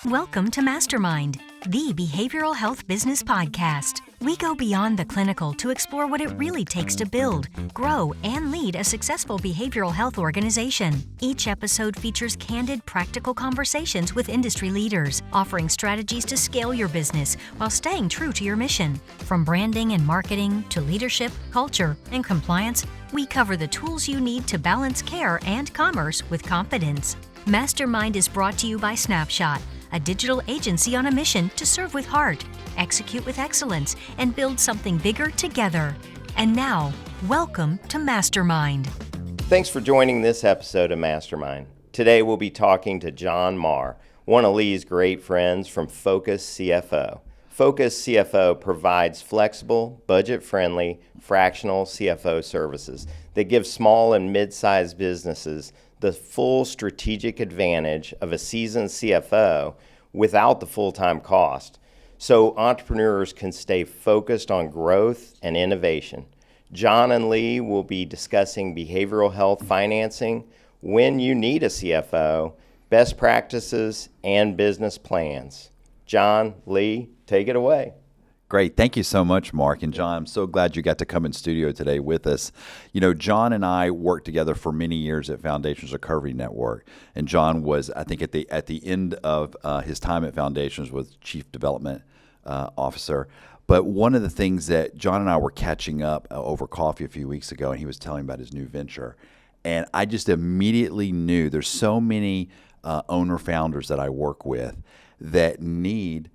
Welcome to MasterMind, the behavioral health business podcast. We go beyond the clinical to explore what it really takes to build, grow, and lead a successful behavioral health organization. Each episode features candid, practical conversations with industry leaders, offering strategies to scale your business while staying true to your mission. From branding and marketing to leadership, culture, and compliance, we cover the tools you need to balance care and commerce with confidence. MasterMind is brought to you by Snapshot, a digital agency on a mission to serve with heart, execute with excellence, and build something bigger together. And now, welcome to MasterMind. Thanks for joining this episode of MasterMind. Today we'll be talking to John Maher, one of Lee's great friends from FocusCFO. FocusCFO provides flexible, budget-friendly, fractional CFO services that give small and mid-sized businesses the full strategic advantage of a seasoned CFO without the full-time cost, so entrepreneurs can stay focused on growth and innovation. John and Lee will be discussing behavioral health financing, when you need a CFO, best practices, and business plans. John, Lee, take it away. Great. Thank you so much, Mark. And John, I'm so glad you got to come in studio today with us. You know, John and I worked together for many years at Foundations Recovery Network. And John was, I think, at the end of his time at Foundations, was Chief Development Officer. But one of the things that John and I were catching up over coffee a few weeks ago, and he was telling me about his new venture. And I just immediately knew there's so many owner-founders that I work with that need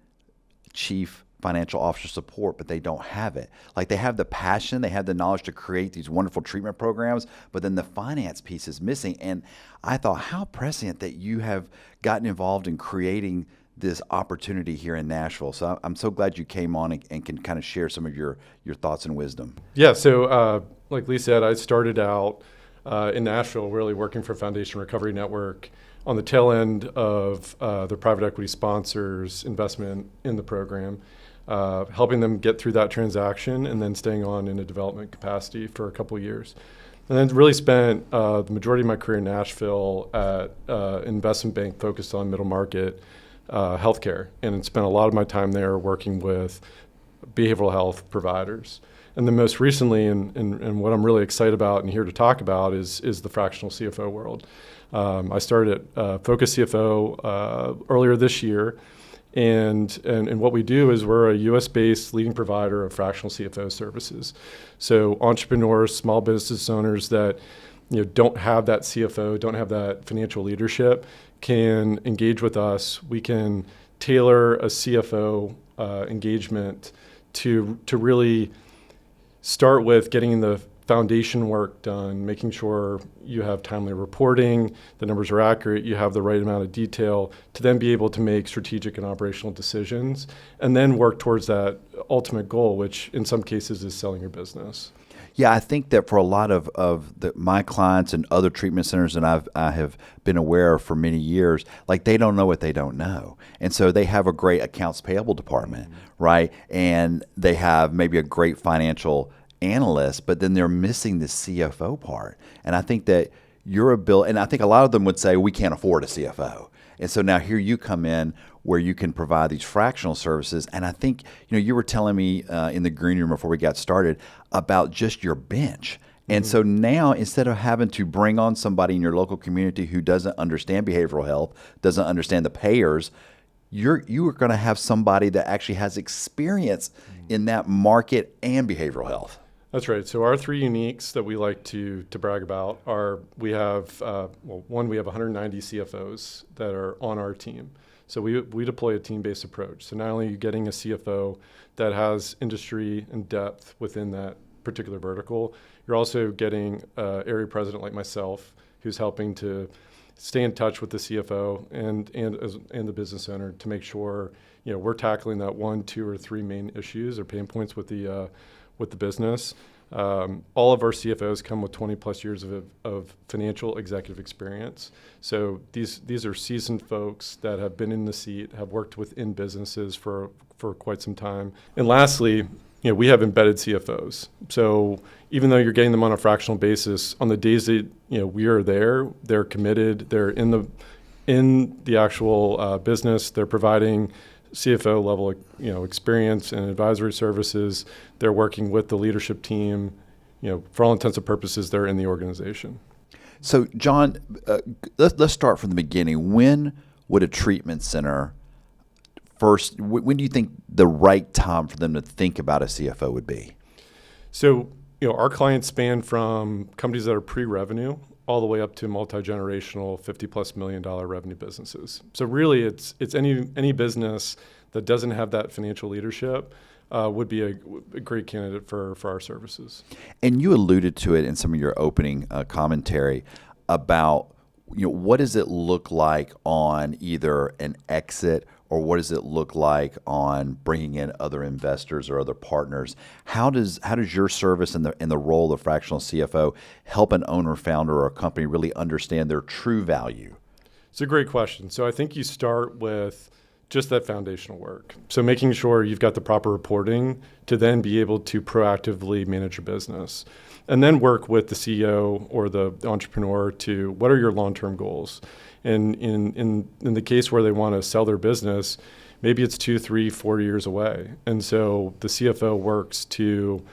chief financial officer support, but they don't have it. Like, they have the passion, they have the knowledge to create these wonderful treatment programs, but then the finance piece is missing. And I thought, how prescient that you have gotten involved in creating this opportunity here in Nashville. So I'm so glad you came on and can kind of share some of your thoughts and wisdom. Yeah, so like Lee said, I started out in Nashville really working for Foundation Recovery Network on the tail end of the private equity sponsors' investment in the program. Helping them get through that transaction and then staying on in a development capacity for a couple of years. And then really spent the majority of my career in Nashville at an investment bank focused on middle market healthcare, and spent a lot of my time there working with behavioral health providers. And then most recently, and what I'm really excited about and here to talk about is the fractional CFO world. I started at FocusCFO earlier this year. And what we do is we're a U.S.-based leading provider of fractional CFO services. So entrepreneurs, small business owners that don't have that CFO, don't have that financial leadership, can engage with us. We can tailor a CFO engagement to really start with getting the foundation work done, making sure you have timely reporting, the numbers are accurate, you have the right amount of detail to then be able to make strategic and operational decisions, and then work towards that ultimate goal, which in some cases is selling your business. Yeah, I think that for a lot of my clients and other treatment centers that I have been aware of for many years, like, they don't know what they don't know. And so they have a great accounts payable department, right? And they have maybe a great financial analyst, but then they're missing the CFO part. And I think that your ability, and I think a lot of them would say, we can't afford a CFO. And so now here you come in where you can provide these fractional services. And I think, you were telling me in the green room before we got started about just your bench. And so now, instead of having to bring on somebody in your local community who doesn't understand behavioral health, doesn't understand the payers, you are going to have somebody that actually has experience in that market and behavioral health. That's right. So our three uniques that we like to brag about are, we have 190 CFOs that are on our team. So we deploy a team-based approach. So not only are you getting a CFO that has industry and depth within that particular vertical, you're also getting an area president like myself who's helping to stay in touch with the CFO and the business owner to make sure we're tackling that 1, 2, or 3 main issues or pain points with the business. All of our CFOs come with 20 plus years of financial executive experience. So these are seasoned folks that have been in the seat, have worked within businesses for quite some time. And lastly, we have embedded CFOs. So even though you're getting them on a fractional basis, on the days that we are there, they're committed, they're in in the actual business. They're providing CFO level, experience and advisory services. They're working with the leadership team. For all intents and purposes, they're in the organization. So, John, let's start from the beginning. When would a treatment center first? When do you think the right time for them to think about a CFO would be? So, our clients span from companies that are pre-revenue all the way up to multi-generational $50+ million revenue businesses. So really it's any business that doesn't have that financial leadership would be a great candidate for our services. And you alluded to it in some of your opening commentary about what does it look like on either an exit, or what does it look like on bringing in other investors or other partners? How does your service and the role of fractional CFO help an owner, founder, or a company really understand their true value? It's a great question. So I think you start with just that foundational work. So making sure you've got the proper reporting to then be able to proactively manage your business. And then work with the CEO or the entrepreneur to what are your long-term goals? And in the case where they want to sell their business, maybe it's 2, 3, 4 years away. And so the CFO works to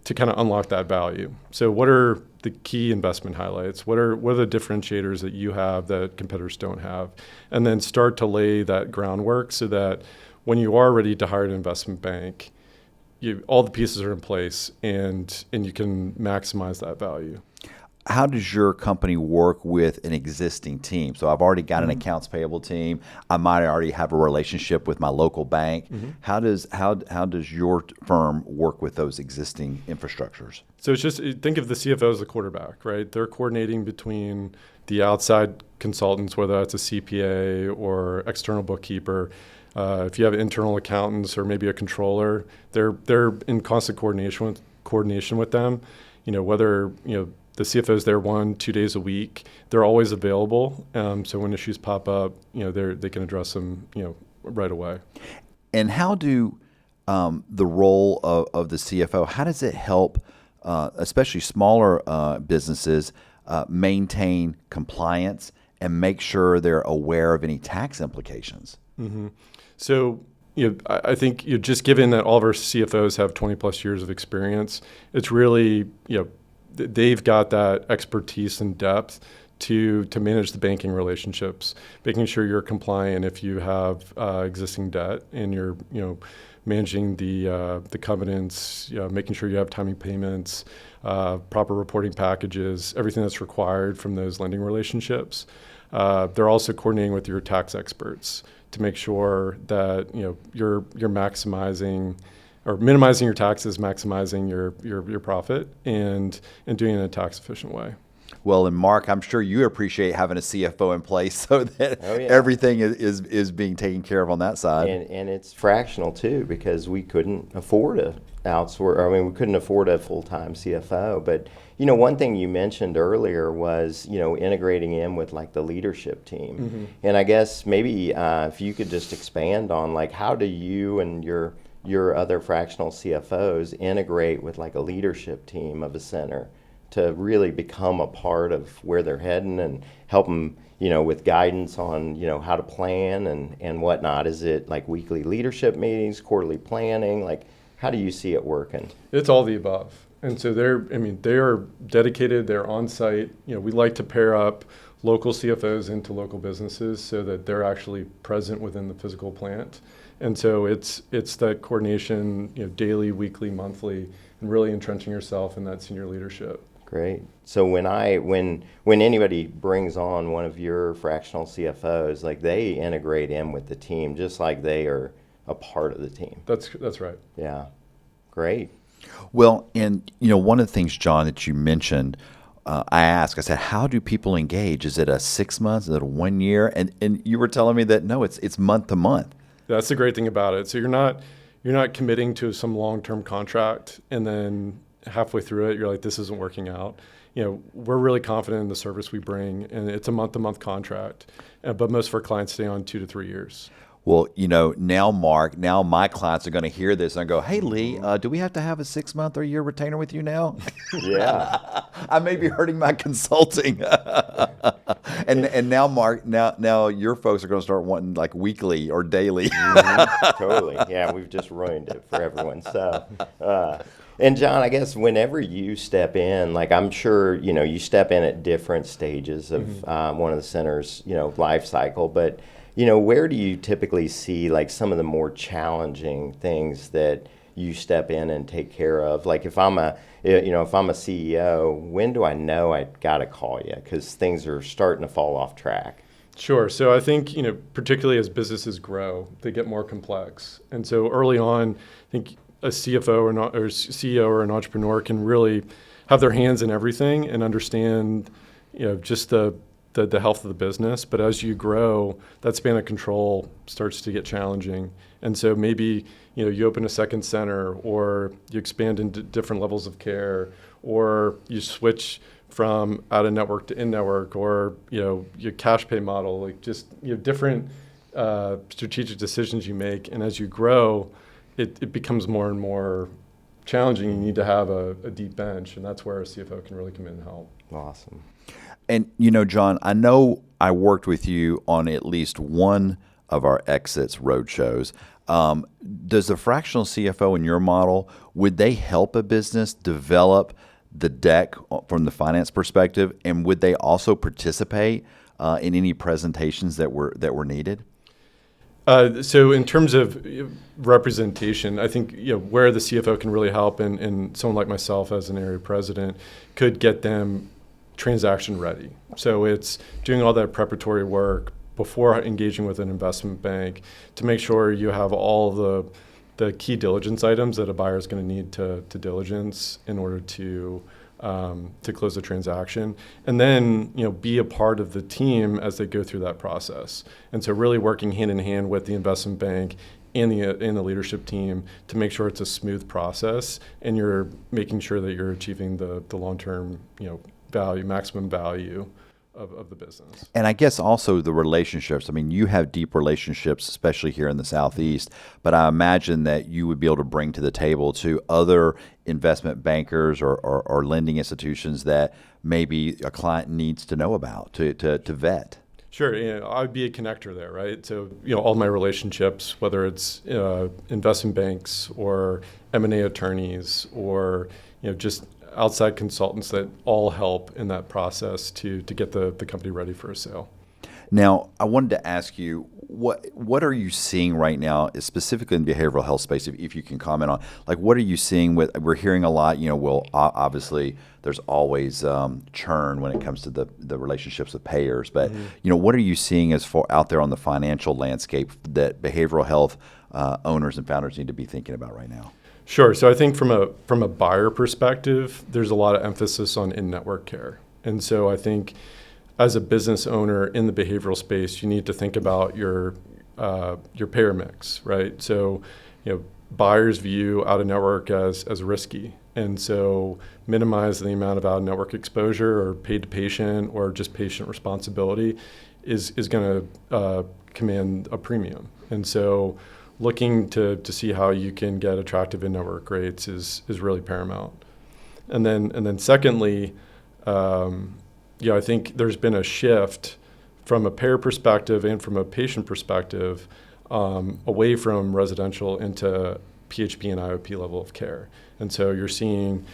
kind of unlock that value. So what are the key investment highlights? What are the differentiators that you have that competitors don't have? And then start to lay that groundwork so that when you are ready to hire an investment bank, all the pieces are in place and you can maximize that value. How does your company work with an existing team? So I've already got an accounts payable team. I might already have a relationship with my local bank. How does your firm work with those existing infrastructures? So it's just, think of the CFO as the quarterback, right? They're coordinating between the outside consultants, whether that's a CPA or external bookkeeper. If you have internal accountants or maybe a controller, they're in constant coordination with them. Whether the CFO's there 1-2 days a week, they're always available. So when issues pop up, they can address them, right away. And how do the role of the CFO? How does it help, especially smaller businesses, maintain compliance and make sure they're aware of any tax implications? Mm-hmm. So, I think just given that all of our CFOs have 20+ years of experience, it's really, they've got that expertise and depth to manage the banking relationships, making sure you're compliant if you have existing debt and you're, managing the covenants, making sure you have timely payments, proper reporting packages, everything that's required from those lending relationships. They're also coordinating with your tax experts to make sure that you're maximizing or minimizing your taxes, maximizing your profit, and doing it in a tax efficient way. Well, and Mark, I'm sure you appreciate having a CFO in place so that everything is being taken care of on that side. And it's fractional too, because we couldn't afford a we couldn't afford a full-time CFO. But one thing you mentioned earlier was integrating in with like the leadership team. And I guess maybe if you could just expand on like how do you and your other fractional CFOs integrate with like a leadership team of a center to really become a part of where they're heading and help them, with guidance on, how to plan and whatnot. Is it like weekly leadership meetings, quarterly planning? Like, how do you see it working? It's all the above. And so they are dedicated, they're on site. We like to pair up local CFOs into local businesses so that they're actually present within the physical plant. And so it's that coordination, daily, weekly, monthly, and really entrenching yourself in that senior leadership. Great. So when anybody brings on one of your fractional CFOs, like they integrate in with the team just like they are a part of the team. That's right. Yeah. Great. Well, and one of the things, John, that you mentioned, I said, how do people engage? Is it a 6 months? Is it a 1 year? And you were telling me that no, it's month to month. That's the great thing about it. So you're not committing to some long-term contract and then halfway through it, you're like, this isn't working out. We're really confident in the service we bring, and it's a month-to-month contract. But most of our clients stay on 2 to 3 years. Well, now, Mark, now my clients are going to hear this and go, hey, Lee, do we have to have a 6-month or a year retainer with you now? Yeah. I may be hurting my consulting. and now, Mark, now your folks are going to start wanting like weekly or daily. Totally. Yeah, we've just ruined it for everyone. So, and John, I guess whenever you step in, like I'm sure, you step in at different stages of one of the center's, life cycle, but where do you typically see like some of the more challenging things that you step in and take care of? Like if I'm a CEO, when do I know I got to call you because things are starting to fall off track? Sure. So I think, particularly as businesses grow, they get more complex. And so early on, I think a CFO or CEO or an entrepreneur can really have their hands in everything and understand, just the health of the business. But as you grow, that span of control starts to get challenging. And so maybe, you open a second center or you expand into different levels of care or you switch from out of network to in network or, your cash pay model, like just, different strategic decisions you make. And as you grow, it becomes more and more challenging. You need to have a deep bench, and that's where a CFO can really come in and help. Awesome. And, John, I know I worked with you on at least one of our exits roadshows. Does the fractional CFO in your model, would they help a business develop the deck from the finance perspective, and would they also participate in any presentations that were needed? So in terms of representation, I think where the CFO can really help, and someone like myself as an area president could get them transaction ready. So it's doing all that preparatory work before engaging with an investment bank to make sure you have all the key diligence items that a buyer is going to need to diligence in order to close the transaction, and then be a part of the team as they go through that process. And so really working hand in hand with the investment bank and the leadership team to make sure it's a smooth process and you're making sure that you're achieving the long-term maximum value of the business. And I guess also the relationships. I mean, you have deep relationships, especially here in the Southeast, but I imagine that you would be able to bring to the table to other investment bankers or lending institutions that maybe a client needs to know about to vet. Sure, I would be a connector there, right? So, all my relationships, whether it's investment banks or M&A attorneys or, just outside consultants that all help in that process to get the company ready for a sale. Now, I wanted to ask you, what are you seeing right now, specifically in the behavioral health space, if you can comment on, like, what are you seeing we're hearing a lot, obviously there's always churn when it comes to the relationships with payers, but, what are you seeing as far out there on the financial landscape that behavioral health owners and founders need to be thinking about right now? Sure. So I think from a buyer perspective, there's a lot of emphasis on in-network care. And so I think as a business owner in the behavioral space, you need to think about your payer mix, right? So, buyers view out-of-network as risky. And so minimize the amount of out-of-network exposure or paid to patient or just patient responsibility is going to command a premium. And so looking to see how you can get attractive in-network rates is really paramount. And then secondly, I think there's been a shift from a payer perspective and from a patient perspective away from residential into PHP and IOP level of care. And so you're seeing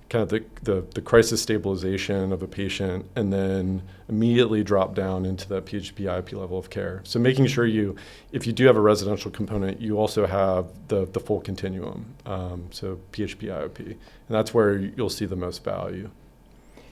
kind of the crisis stabilization of a patient and then immediately drop down into the PHP, IOP level of care. So making sure if you do have a residential component, you also have the full continuum, so PHP, IOP. And that's where you'll see the most value.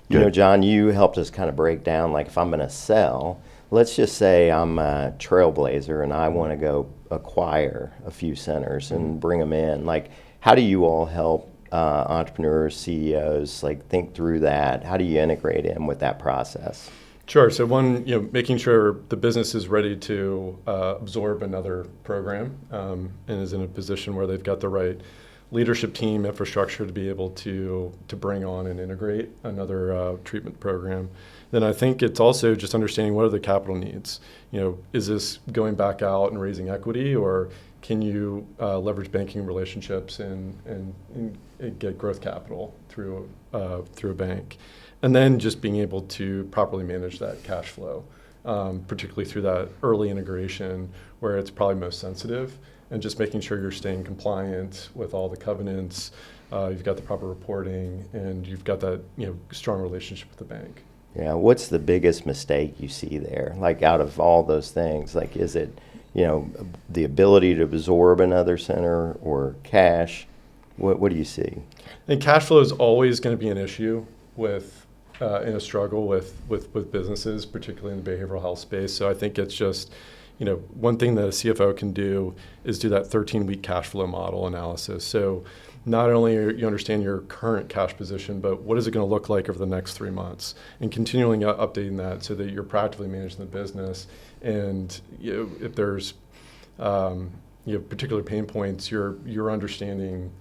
John, you helped us kind of break down, like if I'm going to sell, let's just say I'm a trailblazer and I want to go acquire a few centers and bring them in. Like, how do you all help entrepreneurs, CEOs, like think through that? How do you integrate in with that process? Sure. So one, making sure the business is ready to absorb another program and is in a position where they've got the right leadership team, infrastructure to be able to bring on and integrate another treatment program. then I think it's also just understanding what are the capital needs. Is this going back out and raising equity, or can you leverage banking relationships and get growth capital through a bank? And then just being able to properly manage that cash flow, particularly through that early integration where it's probably most sensitive, and just making sure you're staying compliant with all the covenants, you've got the proper reporting, and you've got that strong relationship with the bank. Yeah, what's the biggest mistake you see there? Like out of all those things, like is it, the ability to absorb another center or cash? What do you see? And cash flow is always going to be an issue with in a struggle with businesses, particularly in the behavioral health space. So I think it's just, one thing that a CFO can do is do that 13-week cash flow model analysis. So not only you understand your current cash position, but what is it going to look like over the next 3 months, and continually updating that so that you're proactively managing the business. And if there's particular pain points, you're understanding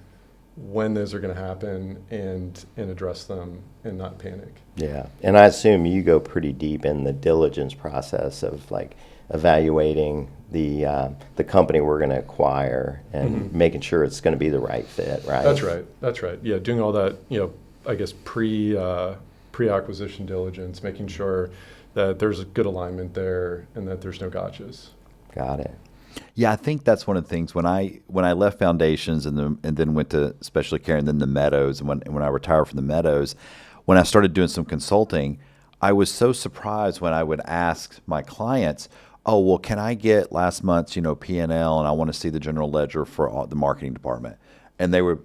when those are going to happen and address them and not panic. Yeah, and I assume you go pretty deep in the diligence process of like evaluating the company we're going to acquire and making sure it's going to be the right fit, right? That's right. Yeah, doing all that, I guess pre-acquisition diligence, making sure that there's a good alignment there and that there's no gotchas. Got it. Yeah, I think that's one of the things when I left Foundations and then went to Specialty Care and then the Meadows, and when I retired from the Meadows, when I started doing some consulting, I was so surprised when I would ask my clients, "Oh, well, can I get last month's P&L, and I want to see the general ledger for the marketing department?" And they were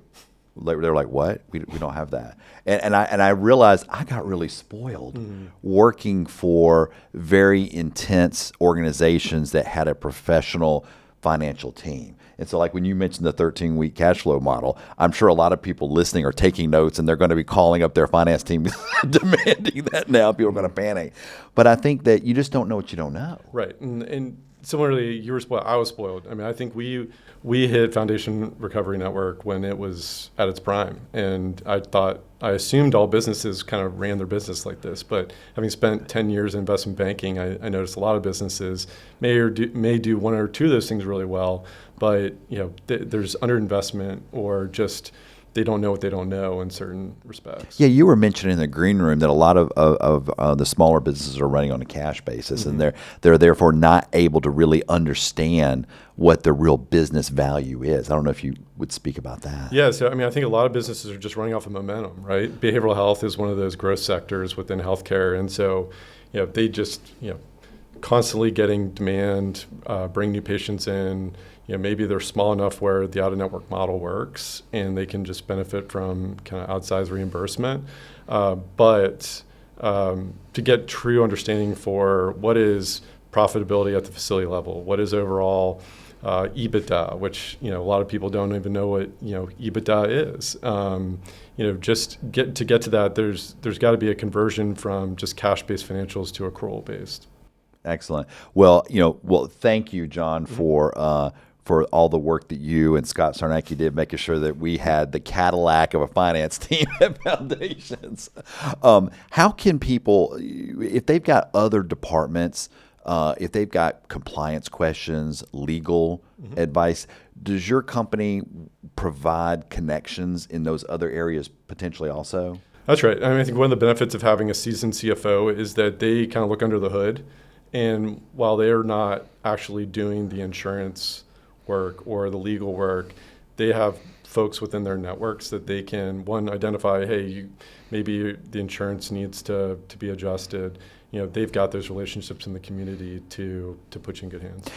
like, "What? We don't have that." And I realized I got really spoiled working for very intense organizations that had a professional financial team. And so like when you mentioned the 13-week cash flow model, I'm sure a lot of people listening are taking notes, and they're going to be calling up their finance team demanding that now. People are going to panic. But I think that you just don't know what you don't know. Right. And similarly, you were spoiled. I was spoiled. I mean, I think we hit Foundation Recovery Network when it was at its prime, and I assumed all businesses kind of ran their business like this. But having spent 10 years in investment banking, I noticed a lot of businesses may do one or two of those things really well, but there's underinvestment, or just they don't know what they don't know in certain respects. Yeah, you were mentioning in the green room that a lot of the smaller businesses are running on a cash basis, and they're therefore not able to really understand what the real business value is. I don't know if you would speak about that. Yeah, so I think a lot of businesses are just running off of momentum, right? Behavioral health is one of those growth sectors within healthcare, and so they just constantly getting demand, bring new patients in. Maybe they're small enough where the out-of-network model works and they can just benefit from kind of outsized reimbursement. But to get true understanding for what is profitability at the facility level, what is overall EBITDA, which a lot of people don't even know what EBITDA is. Just get to that. There's got to be a conversion from just cash-based financials to accrual-based. Excellent. Well, thank you, John, for all the work that you and Scott Sarnacki did, making sure that we had the Cadillac of a finance team at Foundations. How can people, if they've got other departments, if they've got compliance questions, legal advice, does your company provide connections in those other areas potentially also? That's right. I think one of the benefits of having a seasoned CFO is that they kind of look under the hood. And while they're not actually doing the insurance work or the legal work, they have folks within their networks that they can, one, identify, hey, maybe the insurance needs to be adjusted. They've got those relationships in the community to put you in good hands.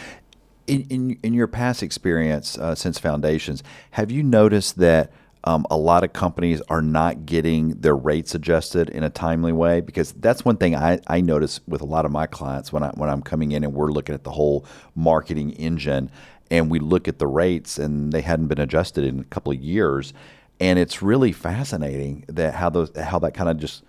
In your past experience since Foundations, have you noticed that a lot of companies are not getting their rates adjusted in a timely way? Because that's one thing I notice with a lot of my clients when I'm coming in and we're looking at the whole marketing engine, and we look at the rates and they hadn't been adjusted in a couple of years, and it's really fascinating that how that kind of just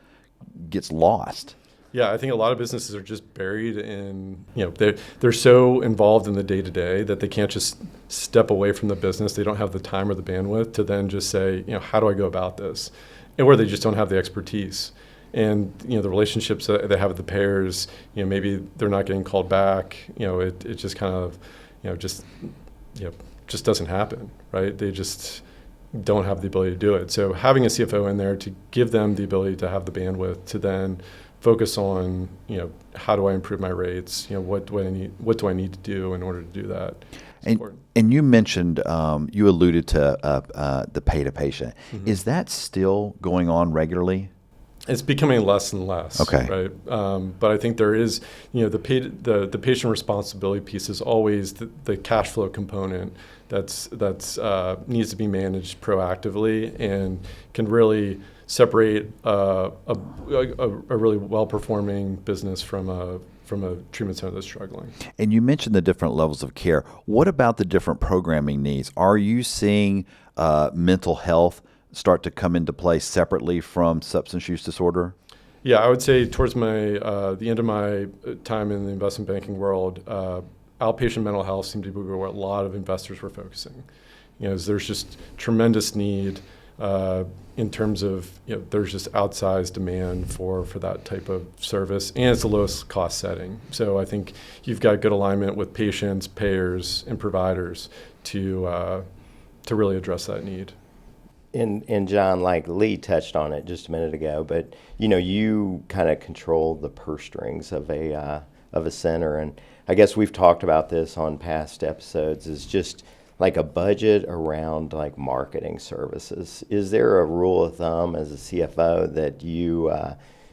gets lost. Yeah, I think a lot of businesses are just buried in, they're so involved in the day-to-day that they can't just step away from the business. They don't have the time or the bandwidth to then just say, how do I go about this? And where they just don't have the expertise. and the relationships that they have with the payers, maybe they're not getting called back. It just kind of, just doesn't happen, right? They just don't have the ability to do it. So having a CFO in there to give them the ability to have the bandwidth to then focus on, how do I improve my rates? What do I need to do in order to do that? And you mentioned, you alluded to the pay to patient. Mm-hmm. Is that still going on regularly? It's becoming less and less. Okay. Right. But I think there is, the patient responsibility piece is always the cash flow component that's needs to be managed proactively and can really separate a really well-performing business from a treatment center that's struggling. And you mentioned the different levels of care. What about the different programming needs? Are you seeing mental health start to come into play separately from substance use disorder? Yeah, I would say towards the end of my time in the investment banking world, outpatient mental health seemed to be where a lot of investors were focusing. There's just tremendous need in terms of, there's just outsized demand for that type of service, and it's the lowest cost setting. So I think you've got good alignment with patients, payers, and providers to really address that need. And John, like Lee touched on it just a minute ago, but you kind of control the purse strings of a center, and I guess we've talked about this on past episodes. Is just like a budget around like marketing services. Is there a rule of thumb as a CFO that you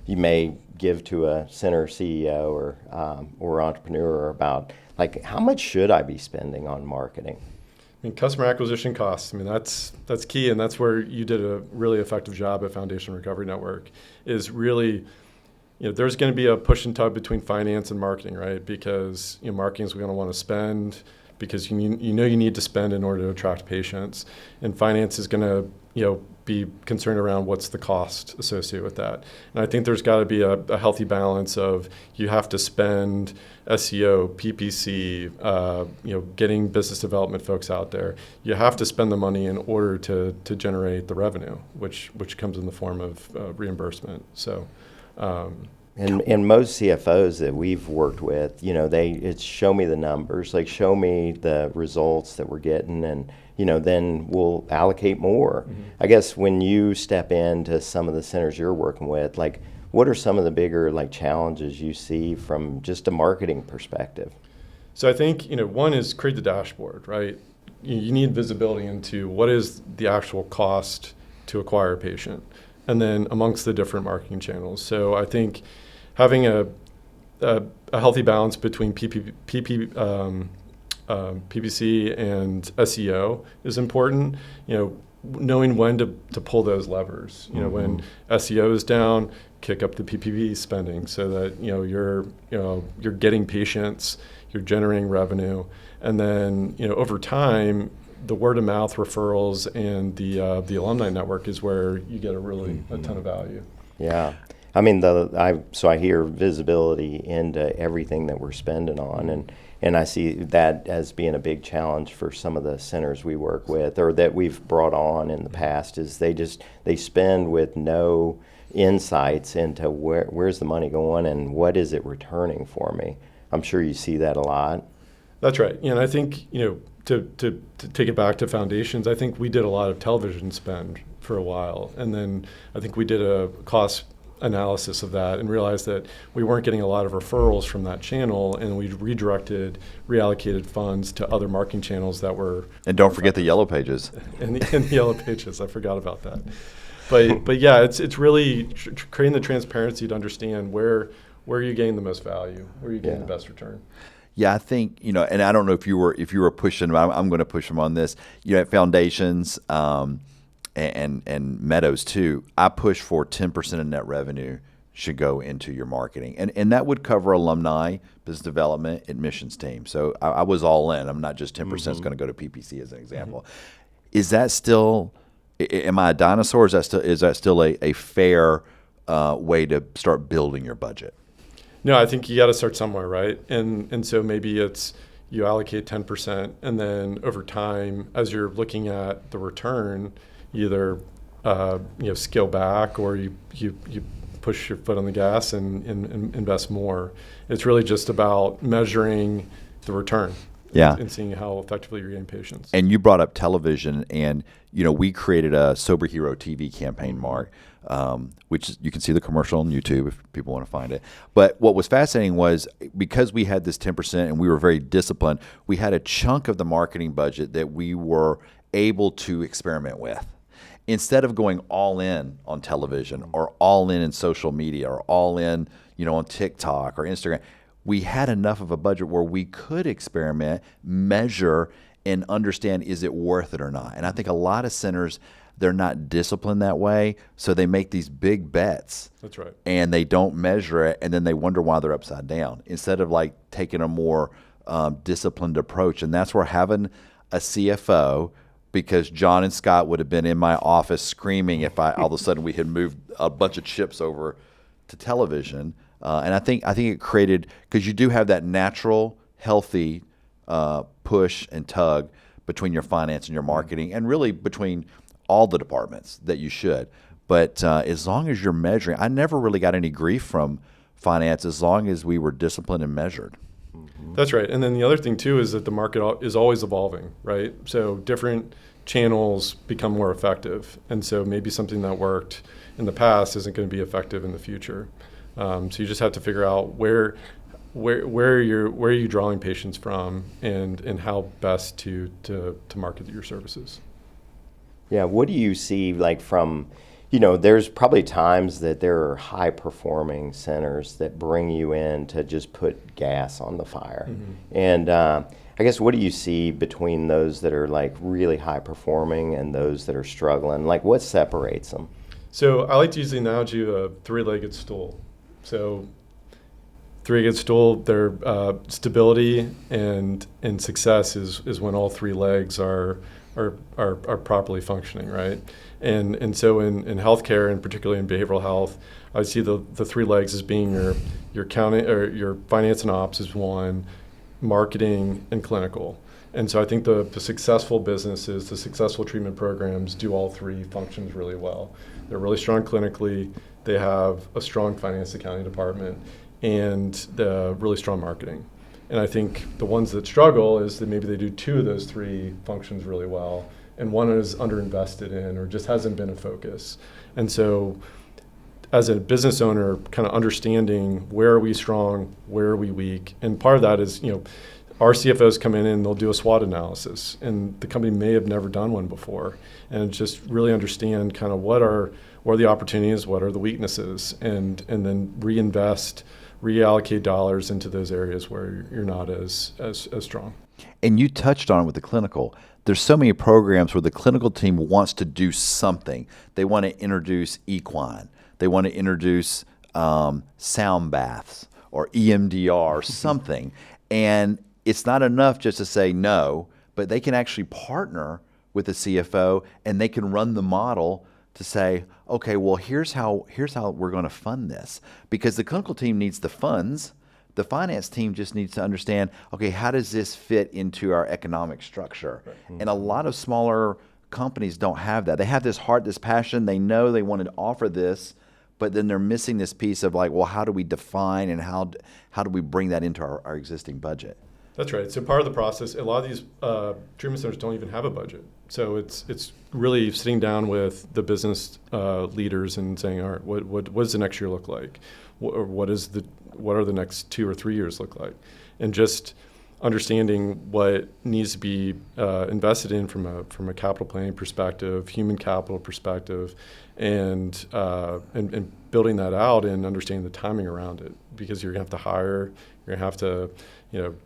may give to a center CEO or entrepreneur about like how much should I be spending on marketing? Customer acquisition costs, that's key, and that's where you did a really effective job at Foundation Recovery Network, is really, there's going to be a push and tug between finance and marketing, right? Because marketing is going to want to spend because you need to spend in order to attract patients, and finance is going to be concerned around what's the cost associated with that. And I think there's got to be a healthy balance of you have to spend SEO, PPC, getting business development folks out there. You have to spend the money in order to generate the revenue, which comes in the form of reimbursement. So. And most CFOs that we've worked with, it's show me the numbers, like show me the results that we're getting, and then we'll allocate more. Mm-hmm. I guess when you step into some of the centers you're working with, like what are some of the bigger like challenges you see from just a marketing perspective? So I think one is create the dashboard, right? You need visibility into what is the actual cost to acquire a patient, and then amongst the different marketing channels. So I think having a healthy balance between PPC and SEO is important. Knowing when to pull those levers. Mm-hmm. When SEO is down, kick up the PPC spending so that you're getting patients, you're generating revenue, and then over time, the word of mouth referrals and the alumni network is where you get a ton of value. Yeah. So I hear visibility into everything that we're spending on, and I see that as being a big challenge for some of the centers we work with or that we've brought on in the past. Is they spend with no insights into where's the money going and what is it returning for me. I'm sure you see that a lot. That's right. And I think to take it back to foundations, I think we did a lot of television spend for a while, and then I think we did a cost analysis of that and realized that we weren't getting a lot of referrals from that channel, and we reallocated funds to other marketing channels that were. And don't forget the yellow pages. And the yellow pages, I forgot about that. But yeah, it's really creating the transparency to understand where are you getting the most value, where are you getting the best return. Yeah, I think and I don't know if you were pushing. I'm going to push them on this. At Foundations. And Meadows too, I push for 10% of net revenue should go into your marketing. And that would cover alumni, business development, admissions team. So I was all in. I'm not just 10% is going to go to PPC as an example. Mm-hmm. Is that still, am I a dinosaur? Is that still a fair way to start building your budget? No, I think you got to start somewhere, right? And so maybe it's you allocate 10%, and then over time, as you're looking at the return, either scale back or you push your foot on the gas and invest more. It's really just about measuring the return. Yeah. And seeing how effectively you're getting patients. And you brought up television, and we created a Sober Hero TV campaign, Mark, which you can see the commercial on YouTube if people want to find it. But what was fascinating was because we had this 10% and we were very disciplined, we had a chunk of the marketing budget that we were able to experiment with. Instead of going all in on television or all in social media or all in, on TikTok or Instagram, we had enough of a budget where we could experiment, measure, and understand, is it worth it or not? And I think a lot of centers, they're not disciplined that way, so they make these big bets. That's right. And they don't measure it, and then they wonder why they're upside down, instead of like taking a more disciplined approach. And that's where having a CFO, because John and Scott would have been in my office screaming if all of a sudden we had moved a bunch of chips over to television. And I think it created, because you do have that natural, healthy push and tug between your finance and your marketing, and really between all the departments that you should. But as long as you're measuring, I never really got any grief from finance as long as we were disciplined and measured. That's right. And then the other thing too is that the market is always evolving, right? So different channels become more effective. And so maybe something that worked in the past isn't going to be effective in the future. So you just have to figure out where are you drawing patients from, and how best to market your services. Yeah, what do you see like from, there's probably times that there are high performing centers that bring you in to just put gas on the fire. And I guess what do you see between those that are like really high performing and those that are struggling? Like what separates them? So I like to use the analogy of a three-legged stool. So three-legged stool, their stability and success is when all three legs are properly functioning, right? And so in healthcare, and particularly in behavioral health, I see the three legs as being your accounting or your finance and ops is one, marketing and clinical. And so I think the successful businesses, the successful treatment programs do all three functions really well. They're really strong clinically. They have a strong finance accounting department and the really strong marketing. And I think the ones that struggle is that maybe they do two of those three functions really well, and one is underinvested in or just hasn't been a focus. And so as a business owner, kind of understanding where are we strong, where are we weak, and part of that is, our CFOs come in and they'll do a SWOT analysis, and the company may have never done one before, and just really understand kind of what are the opportunities, what are the weaknesses, and then reallocate dollars into those areas where you're not as strong. And you touched on it with the clinical. There's so many programs where the clinical team wants to do something. They want to introduce equine. They want to introduce sound baths or EMDR or something. And it's not enough just to say no, but they can actually partner with the CFO, and they can run the model to say, okay, well, here's how we're going to fund this. Because the clinical team needs the funds. The finance team just needs to understand, okay, how does this fit into our economic structure? Right. And a lot of smaller companies don't have that. They have this heart, this passion. They know they want to offer this, but then they're missing this piece of like, well, how do we define and how do we bring that into our existing budget? That's right. So part of the process, a lot of these treatment centers don't even have a budget. So it's really sitting down with the business leaders and saying, all right, what does the next year look like? What are the next 2 or 3 years look like? And just understanding what needs to be invested in from a capital planning perspective, human capital perspective, and building that out and understanding the timing around it, because you're gonna have to hire, you're gonna have to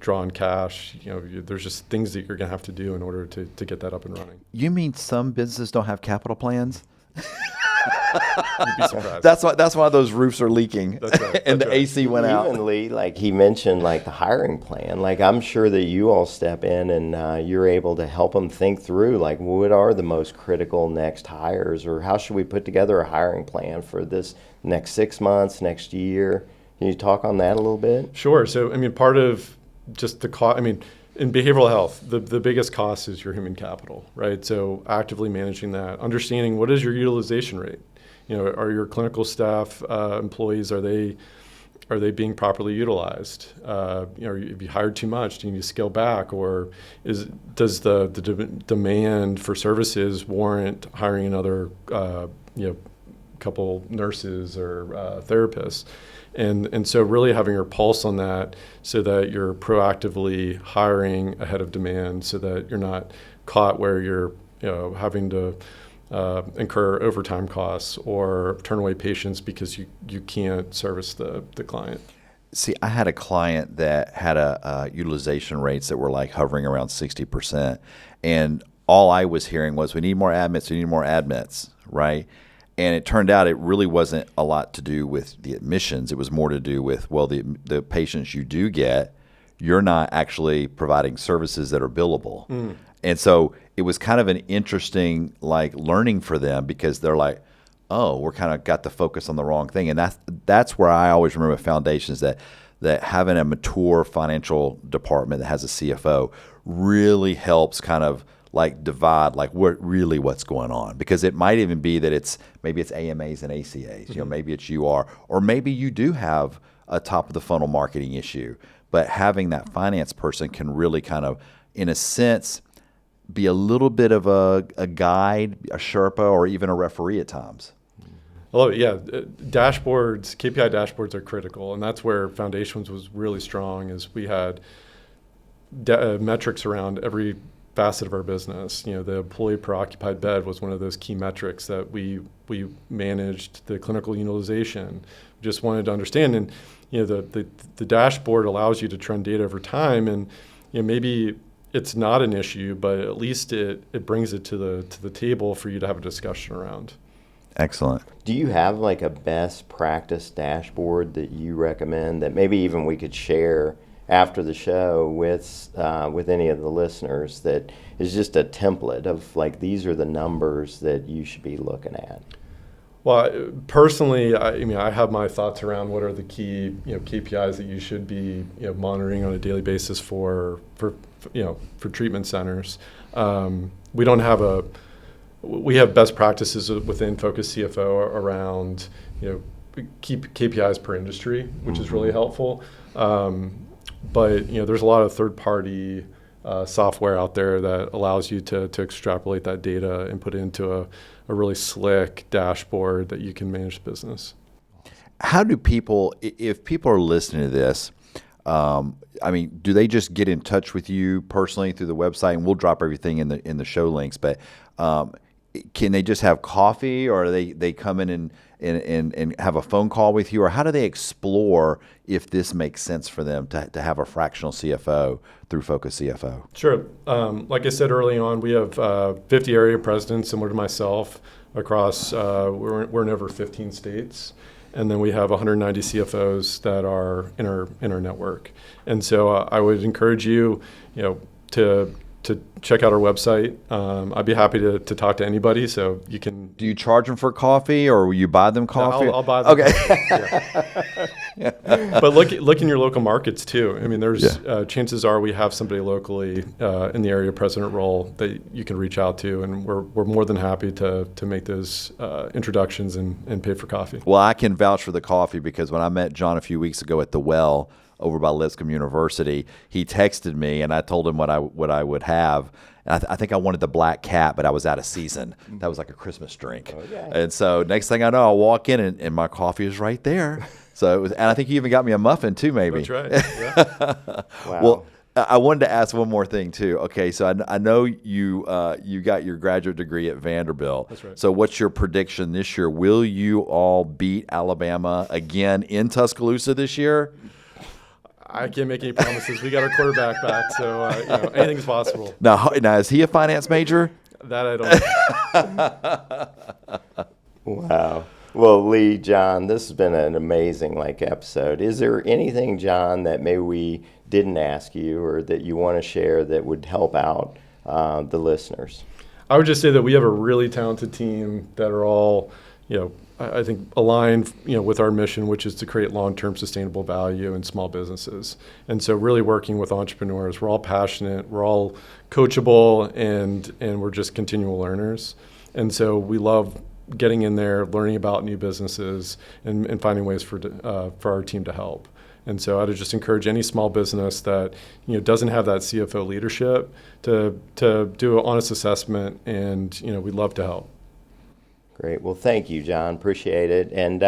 draw on cash. There's just things that you're gonna have to do in order to get that up and running. You mean some businesses don't have capital plans? You'd be surprised. That's why those roofs are leaking. That's right. And That's the AC went out. Even Lee, like he mentioned, like the hiring plan. Like I'm sure that you all step in and you're able to help them think through, like what are the most critical next hires, or how should we put together a hiring plan for this next 6 months, next year? Can you talk on that a little bit? Sure. So part of just the cost. In behavioral health, the biggest cost is your human capital, right? So actively managing that, understanding what is your utilization rate. are your clinical staff employees, are they being properly utilized? If you hired too much, do you need to scale back, or does the demand for services warrant hiring another couple nurses or therapists? And so really having your pulse on that so that you're proactively hiring ahead of demand, so that you're not caught where you're having to incur overtime costs or turn away patients because you can't service the client. See, I had a client that had a utilization rates that were like hovering around 60%. And all I was hearing was, we need more admits, right? And it turned out it really wasn't a lot to do with the admissions. It was more to do with, well, the patients you do get, you're not actually providing services that are billable. And so it was kind of an interesting learning for them, because they're like, oh, we're kind of got the focus on the wrong thing. And that's where I always remember foundations, that having a mature financial department that has a CFO really helps kind of divide what's going on, because it might even be that maybe it's AMAs and ACAs, maybe it's UR, or maybe you do have a top of the funnel marketing issue, but having that finance person can really kind of, in a sense, be a little bit of a guide, a Sherpa, or even a referee at times. I love it. Yeah, dashboards, KPI dashboards are critical, and that's where Foundations was really strong. Is we had metrics around every facet of our business. The employee per occupied bed was one of those key metrics that we managed. The clinical utilization, just wanted to understand, and the dashboard allows you to trend data over time, and maybe it's not an issue, but at least it brings it to the table for you to have a discussion around. Excellent. Do you have a best practice dashboard that you recommend that maybe even we could share after the show with any of the listeners, that is just a template of these are the numbers that you should be looking at? Well, personally, I have my thoughts around what are the key KPIs that you should be monitoring on a daily basis for treatment centers. We have best practices within FocusCFO around keep KPIs per industry, which is really helpful. But there's a lot of third-party software out there that allows you to extrapolate that data and put it into a really slick dashboard that you can manage the business. How do people, if people are listening to this, do they just get in touch with you personally through the website? And we'll drop everything in the show links, but can they just have coffee, or they come in and have a phone call with you, or how do they explore if this makes sense for them to have a fractional CFO through FocusCFO? Sure. Like I said early on, we have 50 area presidents, similar to myself, across, we're in over 15 states. And then we have 190 CFOs that are in our network. And so I would encourage you, to check out our website. I'd be happy to talk to anybody, so you can. Do you charge them for coffee, or will you buy them coffee? No, I'll buy them. Okay. Yeah. But look in your local markets too. There's chances are we have somebody locally in the area president role that you can reach out to, and we're more than happy to make those introductions and pay for coffee. Well, I can vouch for the coffee, because when I met John a few weeks ago at the Well over by Lipscomb University, he texted me, and I told him what I would have. And I think I wanted the Black Cat, but I was out of season. That was like a Christmas drink. Okay. And so next thing I know, I walk in and my coffee is right there. So and I think you even got me a muffin too, maybe. That's right. Yeah. Wow. Well, I wanted to ask one more thing too. Okay, so I know you got your graduate degree at Vanderbilt. That's right. So what's your prediction this year? Will you all beat Alabama again in Tuscaloosa this year? I can't make any promises. We got our quarterback back, so anything's possible. Now, is he a finance major? That I don't. Wow. Well, Lee, John, this has been an amazing episode. Is there anything, John, that maybe we didn't ask you or that you want to share that would help out the listeners? I would just say that we have a really talented team that are all, I think aligned, with our mission, which is to create long-term sustainable value in small businesses. And so really working with entrepreneurs, we're all passionate, we're all coachable, and we're just continual learners. And so we love getting in there, learning about new businesses, and finding ways for our team to help. And so I'd just encourage any small business that doesn't have that CFO leadership to do an honest assessment, and we'd love to help. Great. Well, thank you, John. Appreciate it. And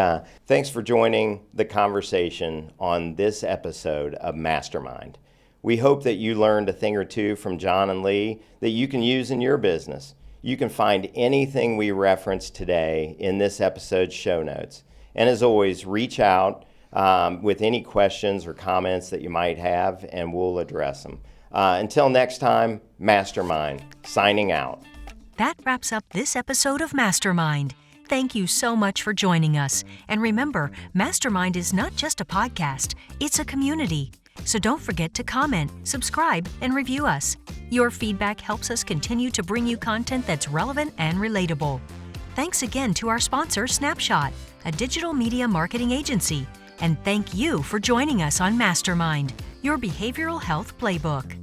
thanks for joining the conversation on this episode of MasterMind. We hope that you learned a thing or two from John and Lee that you can use in your business. You can find anything we referenced today in this episode's show notes. And as always, reach out with any questions or comments that you might have, and we'll address them. Until next time, MasterMind, signing out. That wraps up this episode of MasterMind. Thank you so much for joining us. And remember, MasterMind is not just a podcast, it's a community. So don't forget to comment, subscribe, and review us. Your feedback helps us continue to bring you content that's relevant and relatable. Thanks again to our sponsor, Snapshot, a digital media marketing agency. And thank you for joining us on MasterMind, your behavioral health playbook.